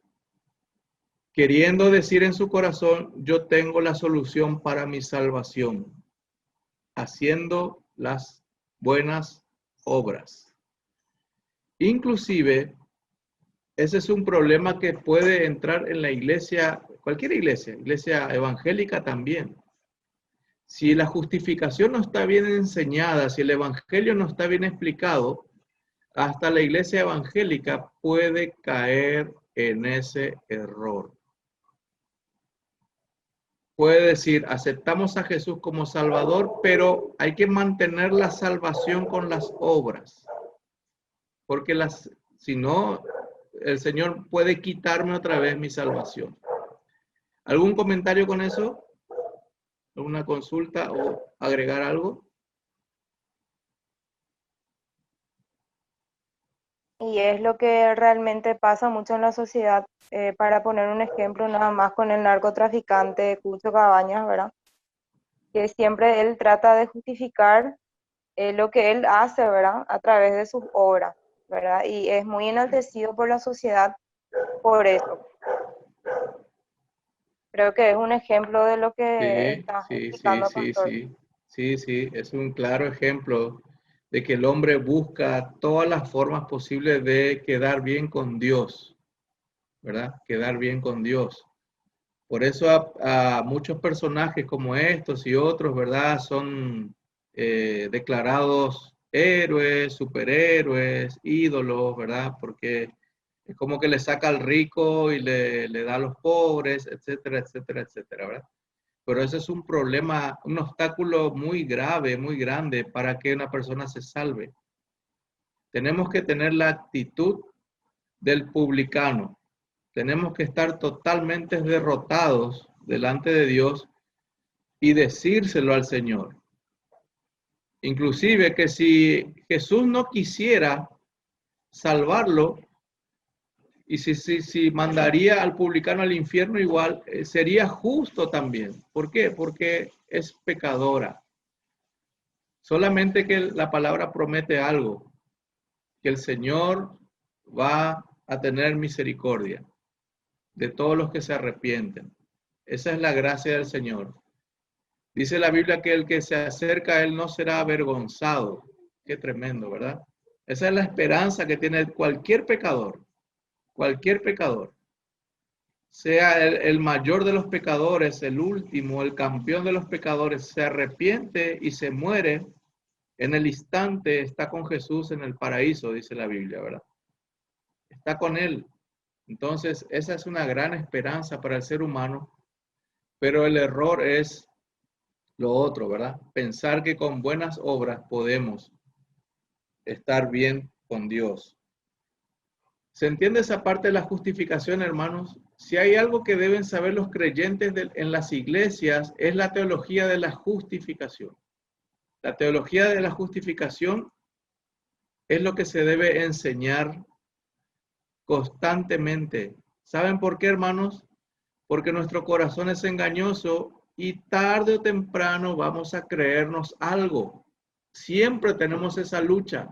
queriendo decir en su corazón, yo tengo la solución para mi salvación, haciendo las buenas obras. Inclusive, ese es un problema que puede entrar en la iglesia, cualquier iglesia evangélica también. Si la justificación no está bien enseñada, si el evangelio no está bien explicado, hasta la iglesia evangélica puede caer en ese error. Puede decir, aceptamos a Jesús como Salvador, pero hay que mantener la salvación con las obras. Porque si no, el Señor puede quitarme otra vez mi salvación. ¿Algún comentario con eso? ¿Alguna consulta o agregar algo? Y es lo que realmente pasa mucho en la sociedad. Para poner un ejemplo, nada más con el narcotraficante Cucho Cabañas, ¿verdad? Que siempre él trata de justificar lo que él hace, ¿verdad? A través de sus obras, ¿verdad? Y es muy enaltecido por la sociedad por eso. Creo que es un ejemplo de lo que está explicando, Pastor. Sí, es un claro ejemplo de que el hombre busca todas las formas posibles de quedar bien con Dios, ¿verdad? Quedar bien con Dios. Por eso a muchos personajes como estos y otros, ¿verdad? Son declarados héroes, superhéroes, ídolos, ¿verdad? Porque es como que le saca al rico y le da a los pobres, etcétera, etcétera, etcétera, ¿verdad? Pero ese es un problema, un obstáculo muy grave, muy grande para que una persona se salve. Tenemos que tener la actitud del publicano. Tenemos que estar totalmente derrotados delante de Dios y decírselo al Señor. Inclusive que si Jesús no quisiera salvarlo, y si mandaría al publicano al infierno igual, sería justo también. ¿Por qué? Porque es pecadora. Solamente que la palabra promete algo, que el Señor va a tener misericordia de todos los que se arrepienten. Esa es la gracia del Señor. Dice la Biblia que el que se acerca a Él no será avergonzado. Qué tremendo, ¿verdad? Esa es la esperanza que tiene cualquier pecador. Cualquier pecador. Sea el mayor de los pecadores, el último, el campeón de los pecadores, se arrepiente y se muere, en el instante está con Jesús en el paraíso, dice la Biblia, ¿verdad? Está con Él. Entonces, esa es una gran esperanza para el ser humano, pero el error es lo otro, ¿verdad? Pensar que con buenas obras podemos estar bien con Dios. ¿Se entiende esa parte de la justificación, hermanos? Si hay algo que deben saber los creyentes en las iglesias, es la teología de la justificación. La teología de la justificación es lo que se debe enseñar constantemente. ¿Saben por qué, hermanos? Porque nuestro corazón es engañoso y tarde o temprano vamos a creernos algo. Siempre tenemos esa lucha.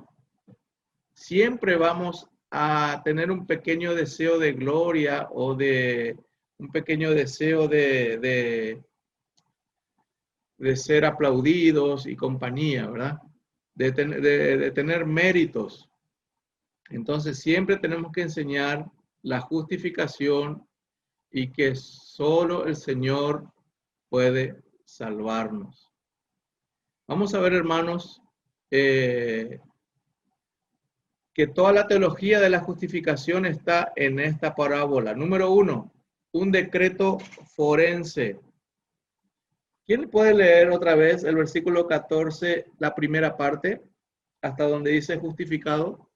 Siempre vamos a tener un pequeño deseo de gloria o de un pequeño deseo de ser aplaudidos y compañía, ¿verdad? De tener méritos. Entonces siempre tenemos que enseñar la justificación y que solo el Señor puede salvarnos. Vamos a ver, hermanos, que toda la teología de la justificación está en esta parábola. Número 1, un decreto forense. ¿Quién puede leer otra vez el versículo 14, la primera parte, hasta donde dice justificado?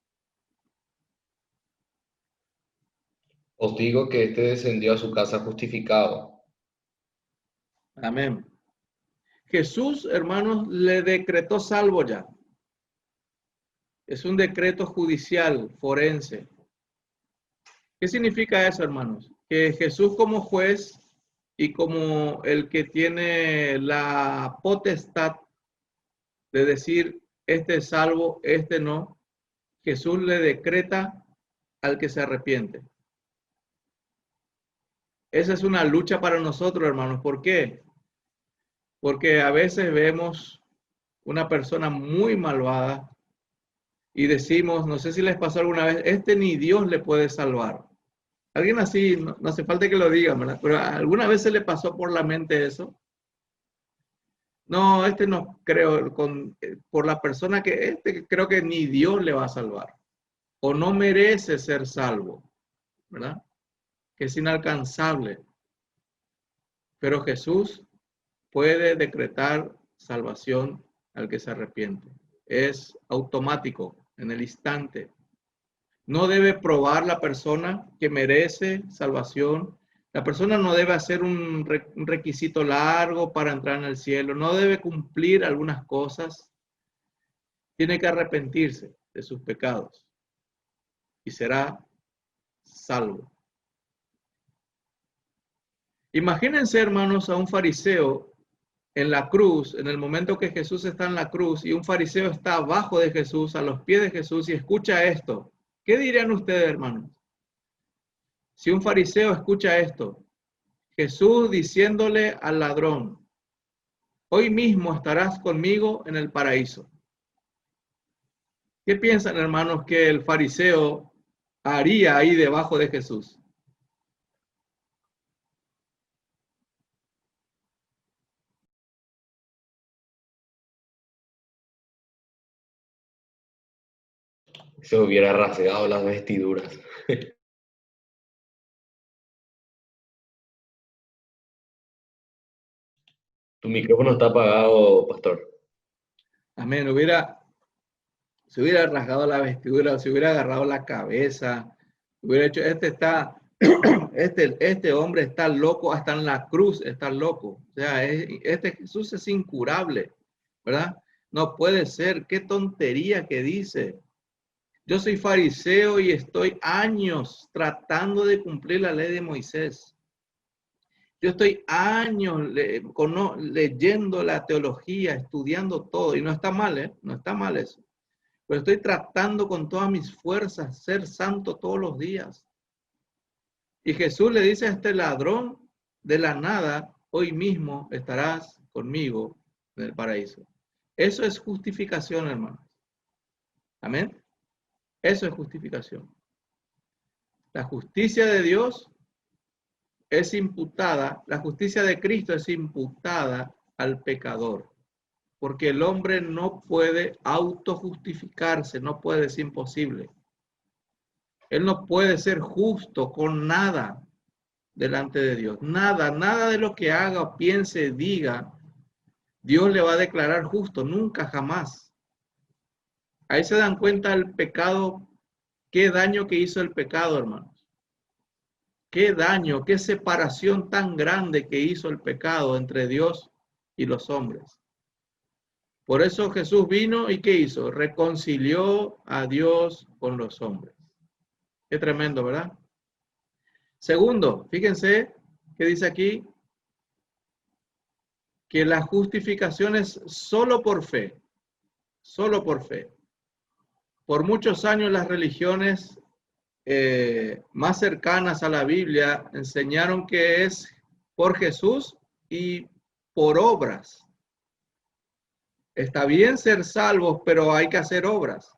Os digo que éste descendió a su casa justificado. Amén. Jesús, hermanos, le decretó salvo ya. Es un decreto judicial, forense. ¿Qué significa eso, hermanos? Que Jesús como juez y como el que tiene la potestad de decir, este es salvo, este no, Jesús le decreta al que se arrepiente. Esa es una lucha para nosotros, hermanos. ¿Por qué? Porque a veces vemos una persona muy malvada y decimos, no sé si les pasó alguna vez, este ni Dios le puede salvar. Alguien así, no hace falta que lo diga, ¿verdad? Pero ¿alguna vez se le pasó por la mente eso? No, este no creo, por la persona que creo que ni Dios le va a salvar. O no merece ser salvo, ¿verdad? Que es inalcanzable. Pero Jesús puede decretar salvación al que se arrepiente. Es automático, en el instante. No debe probar la persona que merece salvación. La persona no debe hacer un requisito largo para entrar en el cielo. No debe cumplir algunas cosas. Tiene que arrepentirse de sus pecados y será salvo. Imagínense, hermanos, a un fariseo en la cruz, en el momento que Jesús está en la cruz y un fariseo está abajo de Jesús, a los pies de Jesús y escucha esto. ¿Qué dirían ustedes, hermanos? Si un fariseo escucha esto, Jesús diciéndole al ladrón, hoy mismo estarás conmigo en el paraíso. ¿Qué piensan, hermanos, que el fariseo haría ahí debajo de Jesús? Se hubiera rasgado las vestiduras. Tu micrófono está apagado, pastor. Amén. Se hubiera rasgado la vestidura, se hubiera agarrado la cabeza, hubiera hecho, este hombre está loco, hasta en la cruz está loco. O sea, este Jesús es incurable, ¿verdad? No puede ser, qué tontería que dice. Yo soy fariseo y estoy años tratando de cumplir la ley de Moisés. Yo estoy años leyendo la teología, estudiando todo, y no está mal, ¿eh? No está mal eso. Pero estoy tratando con todas mis fuerzas ser santo todos los días. Y Jesús le dice a este ladrón de la nada, hoy mismo estarás conmigo en el paraíso. Eso es justificación, hermanos. Amén. Eso es justificación. La justicia de Dios es imputada, la justicia de Cristo es imputada al pecador. Porque el hombre no puede autojustificarse, no puede, es imposible. Él no puede ser justo con nada delante de Dios. Nada de lo que haga o piense, diga, Dios le va a declarar justo, nunca, jamás. Ahí se dan cuenta el pecado, qué daño que hizo el pecado, hermanos. Qué daño, qué separación tan grande que hizo el pecado entre Dios y los hombres. Por eso Jesús vino y ¿qué hizo? Reconcilió a Dios con los hombres. Qué tremendo, ¿verdad? Segundo, fíjense que dice aquí que la justificación es solo por fe. Solo por fe. Por muchos años las religiones más cercanas a la Biblia enseñaron que es por Jesús y por obras. Está bien ser salvos, pero hay que hacer obras.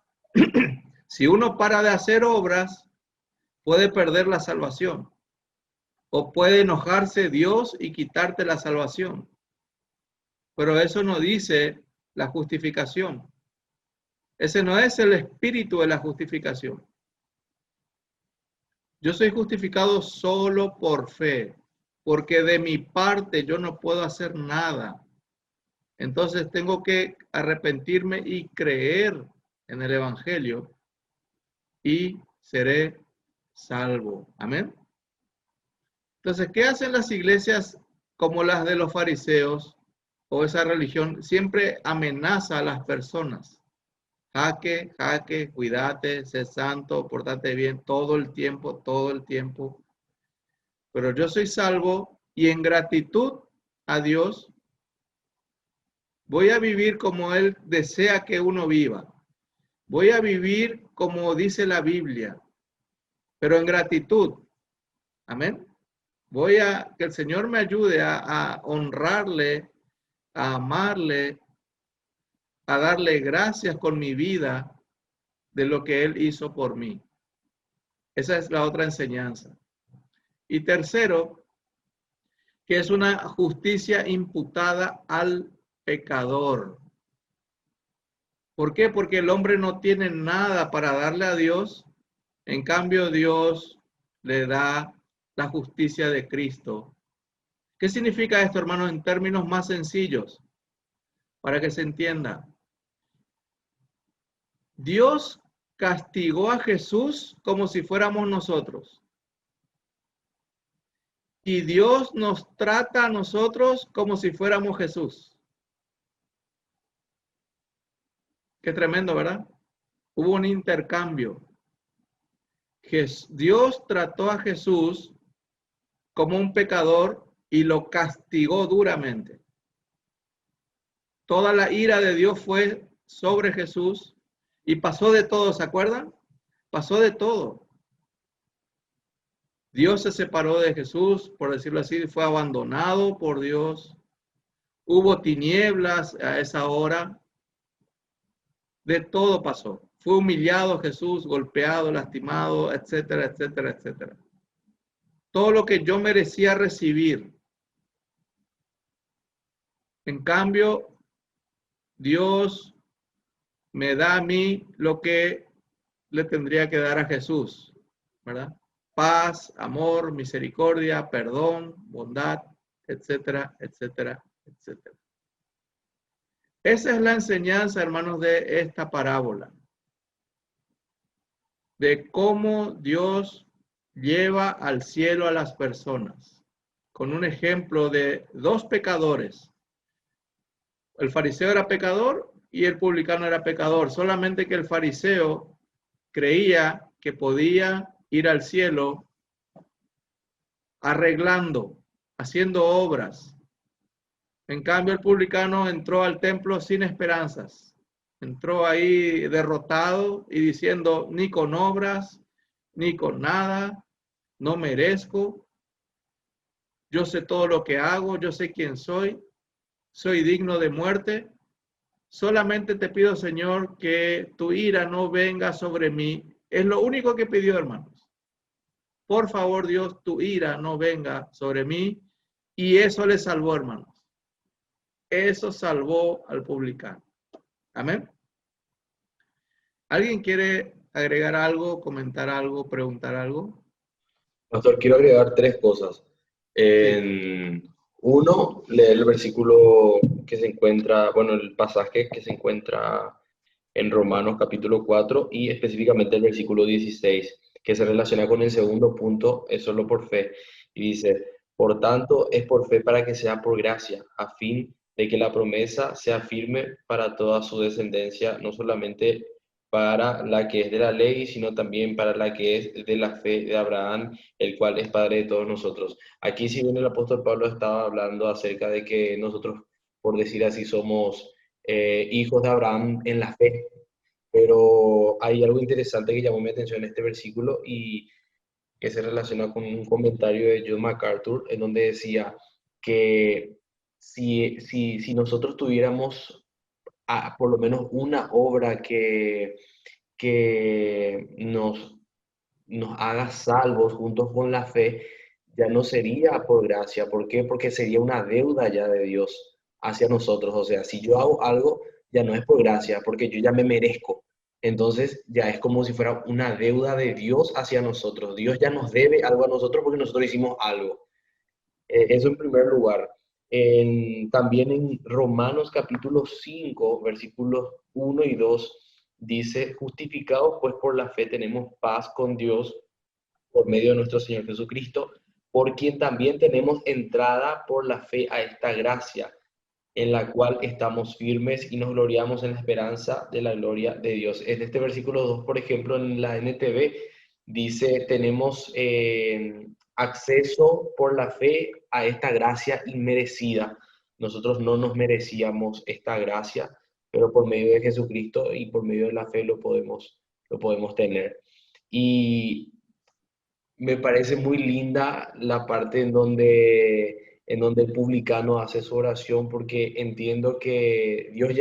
Si uno para de hacer obras, puede perder la salvación. O puede enojarse Dios y quitarte la salvación. Pero eso no dice la justificación. Ese no es el espíritu de la justificación. Yo soy justificado solo por fe, porque de mi parte yo no puedo hacer nada. Entonces tengo que arrepentirme y creer en el Evangelio y seré salvo. Amén. Entonces, ¿qué hacen las iglesias como las de los fariseos o esa religión? Siempre amenaza a las personas. Jaque, cuídate, sé santo, pórtate bien todo el tiempo. Pero yo soy salvo y en gratitud a Dios voy a vivir como Él desea que uno viva. Voy a vivir como dice la Biblia, pero en gratitud. Amén. Voy a que el Señor me ayude a honrarle, a amarle, a darle gracias con mi vida de lo que Él hizo por mí. Esa es la otra enseñanza. Y tercero, que es una justicia imputada al pecador. ¿Por qué? Porque el hombre no tiene nada para darle a Dios. En cambio, Dios le da la justicia de Cristo. ¿Qué significa esto, hermanos, en términos más sencillos? Para que se entienda. Dios castigó a Jesús como si fuéramos nosotros. Y Dios nos trata a nosotros como si fuéramos Jesús. Qué tremendo, ¿verdad? Hubo un intercambio. Dios trató a Jesús como un pecador y lo castigó duramente. Toda la ira de Dios fue sobre Jesús y pasó de todo, ¿se acuerdan? Pasó de todo. Dios se separó de Jesús, por decirlo así, fue abandonado por Dios. Hubo tinieblas a esa hora. De todo pasó. Fue humillado Jesús, golpeado, lastimado, etcétera, etcétera, etcétera. Todo lo que yo merecía recibir. En cambio, Dios me da a mí lo que le tendría que dar a Jesús, ¿verdad? Paz, amor, misericordia, perdón, bondad, etcétera, etcétera, etcétera. Esa es la enseñanza, hermanos, de esta parábola. De cómo Dios lleva al cielo a las personas. Con un ejemplo de dos pecadores. El fariseo era pecador y el publicano era pecador. Solamente que el fariseo creía que podía ir al cielo arreglando, haciendo obras. En cambio, el publicano entró al templo sin esperanzas. Entró ahí derrotado y diciendo, ni con obras, ni con nada, no merezco. Yo sé todo lo que hago, yo sé quién soy digno de muerte. Solamente te pido, Señor, que tu ira no venga sobre mí. Es lo único que pidió, hermanos. Por favor, Dios, tu ira no venga sobre mí. Y eso le salvó, hermanos. Eso salvó al publicano. Amén. ¿Alguien quiere agregar algo, comentar algo, preguntar algo? Pastor, quiero agregar tres cosas. Uno, leer el versículo que se encuentra, bueno, el pasaje que se encuentra en Romanos capítulo 4 y específicamente el versículo 16, que se relaciona con el segundo punto, es solo por fe. Y dice, por tanto, es por fe para que sea por gracia, a fin de que la promesa sea firme para toda su descendencia, no solamente para la que es de la ley, sino también para la que es de la fe de Abraham, el cual es padre de todos nosotros. Aquí, si bien el apóstol Pablo estaba hablando acerca de que nosotros, por decir así, somos hijos de Abraham en la fe, pero hay algo interesante que llamó mi atención en este versículo y que se relaciona con un comentario de John MacArthur, en donde decía que si nosotros tuviéramos por lo menos una obra que nos haga salvos juntos con la fe, ya no sería por gracia. ¿Por qué? Porque sería una deuda ya de Dios hacia nosotros. O sea, si yo hago algo, ya no es por gracia, porque yo ya me merezco. Entonces ya es como si fuera una deuda de Dios hacia nosotros. Dios ya nos debe algo a nosotros porque nosotros hicimos algo. Eso en primer lugar. También en Romanos capítulo 5, versículos 1 y 2, dice, justificados pues por la fe tenemos paz con Dios por medio de nuestro Señor Jesucristo, por quien también tenemos entrada por la fe a esta gracia, en la cual estamos firmes y nos gloriamos en la esperanza de la gloria de Dios. En este versículo 2, por ejemplo, en la NTV, dice, tenemos acceso por la fe a esta gracia inmerecida. Nosotros no nos merecíamos esta gracia, pero por medio de Jesucristo y por medio de la fe lo podemos tener. Y me parece muy linda la parte en donde el publicano hace su oración, porque entiendo que Dios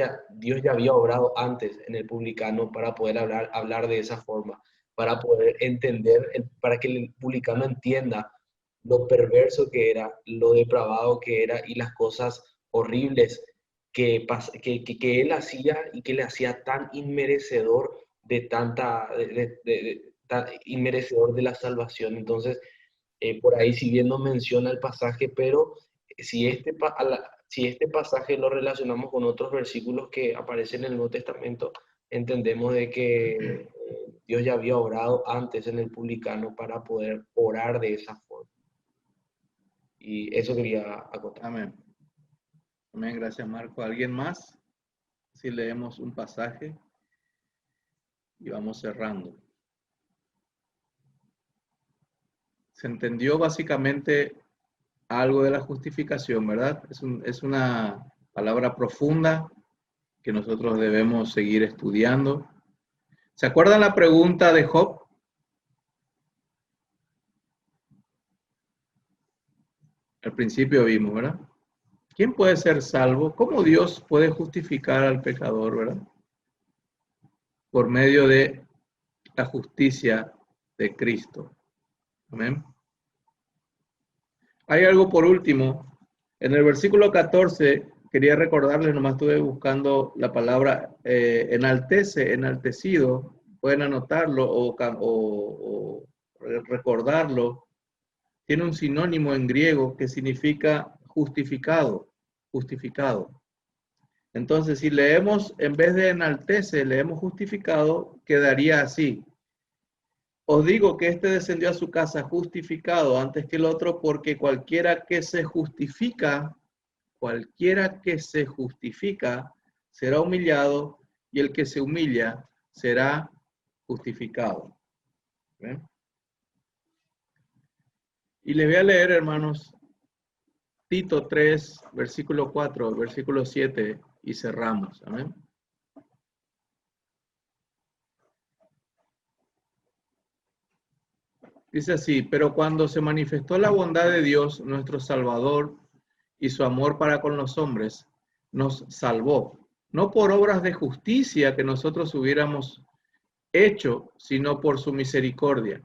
ya había obrado antes en el publicano para poder hablar de esa forma, para poder entender, para que el publicano entienda lo perverso que era, lo depravado que era y las cosas horribles que él hacía y que le hacía tan inmerecedor de inmerecedor de la salvación. Entonces, por ahí, si bien no menciona el pasaje, pero si este pasaje lo relacionamos con otros versículos que aparecen en el Nuevo Testamento, entendemos de que Dios ya había orado antes en el publicano para poder orar de esa forma. Y eso quería acotar. Amén. Amén, gracias Marco. ¿Alguien más? Si leemos un pasaje y vamos cerrando. Se entendió básicamente algo de la justificación, ¿verdad? Es una palabra profunda que nosotros debemos seguir estudiando. ¿Se acuerdan la pregunta de Job? Al principio vimos, ¿verdad? ¿Quién puede ser salvo? ¿Cómo Dios puede justificar al pecador, verdad? Por medio de la justicia de Cristo. Amén. Hay algo por último. En el versículo 14, quería recordarles, nomás estuve buscando la palabra enaltece, enaltecido. Pueden anotarlo o recordarlo. Tiene un sinónimo en griego que significa justificado, justificado. Entonces, si leemos, en vez de enaltece, leemos justificado, quedaría así. Os digo que este descendió a su casa justificado antes que el otro, porque cualquiera que se justifica será humillado, y el que se humilla será justificado. ¿Ven? Y les voy a leer, hermanos, Tito 3, versículo 4, versículo 7, y cerramos. Amén. Dice así: pero cuando se manifestó la bondad de Dios, nuestro Salvador, y su amor para con los hombres, nos salvó, no por obras de justicia que nosotros hubiéramos hecho, sino por su misericordia,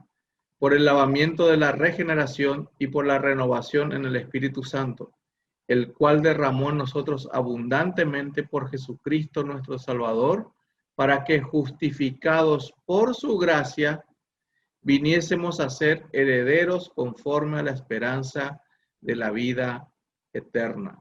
por el lavamiento de la regeneración y por la renovación en el Espíritu Santo, el cual derramó en nosotros abundantemente por Jesucristo nuestro Salvador, para que, justificados por su gracia, viniésemos a ser herederos conforme a la esperanza de la vida eterna.